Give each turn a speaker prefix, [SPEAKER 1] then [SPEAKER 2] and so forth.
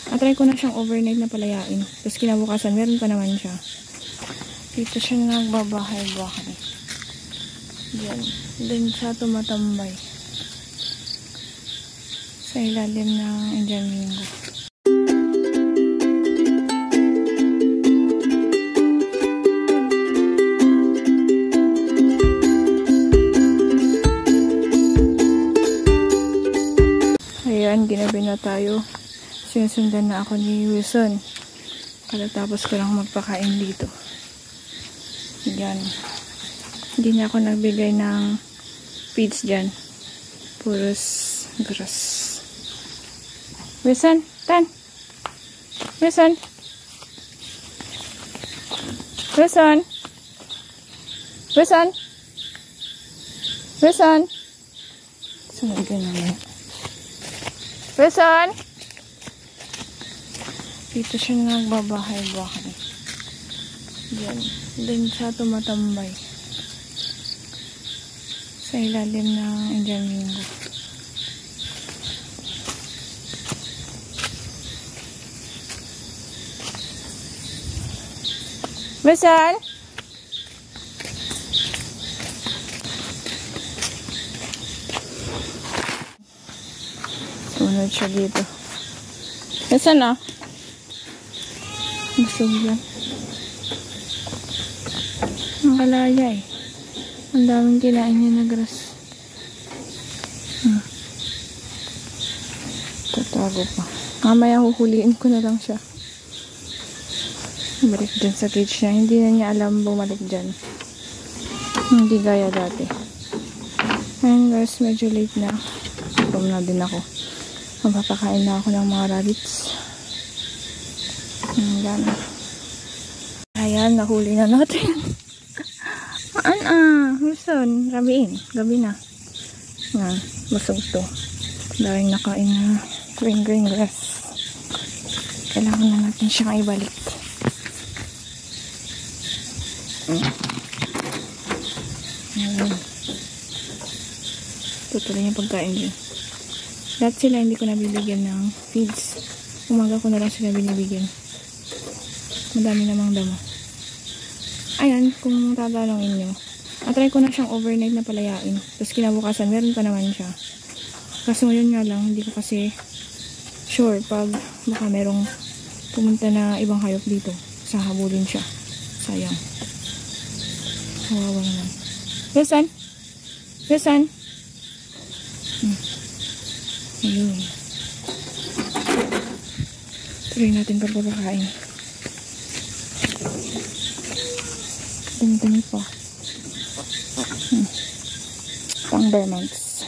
[SPEAKER 1] Atry ko na siyang overnight na palayain. Tapos kinabukasan, meron pa naman siya. Dito siya nagbabahay-bahay. Diyan. Diyan siya tumatambay. Sa ilalim ng Indian Mingo. Ayan, ginabi na tayo. Sinusundan na ako ni Wilson. Katatapos ko lang magpakain dito. Yan. Hindi na ako nagbigay ng feeds dyan. Puros grass. Wilson, tan! Wilson! Wilson! Wilson! Wilson! Sunod ka naman. Wilson! Dito siya nagbabahay-bahay. Diyan. Diyan siya tumatambay. Sa ilalim ng Indian Mingo. Wilson! Sunod siya dito. Wilson na? Busog yan. Ang kalaya eh. Ang daming kinain niya na grass. Tatago pa. Mamaya huhuliin ko na lang siya. Balik dyan sa cage niya. Hindi na niya alam bumalik dyan. Hindi gaya dati. Ayun guys, medyo late na. Gutom na din ako. Magpapakain na ako ng mga rabbits. Ayan, nahuli na natin. Wilson, gabi na. Yan, busog to. Dahil nakain na green grass. Kailangan na natin siyang ibalik. Ayan. Tutuloy yung pagkain dyan. Lahat sila hindi ko nabibigyan ng feeds. Umaga ko na lang sila binibigyan. Madami namang damo. Ayan, kung tatanungin nyo. Atry ko na siyang overnight na palayain. Tapos kinabukasan, meron pa naman siya. Kaso yun nga lang, hindi ko kasi sure pag baka merong pumunta na ibang hayop dito. Sahabulin siya. Sayang. Kawawa naman. Wilson? Wilson? Ayun. Tuloy natin pagpapakain. Dami pa. Pang Vermonts.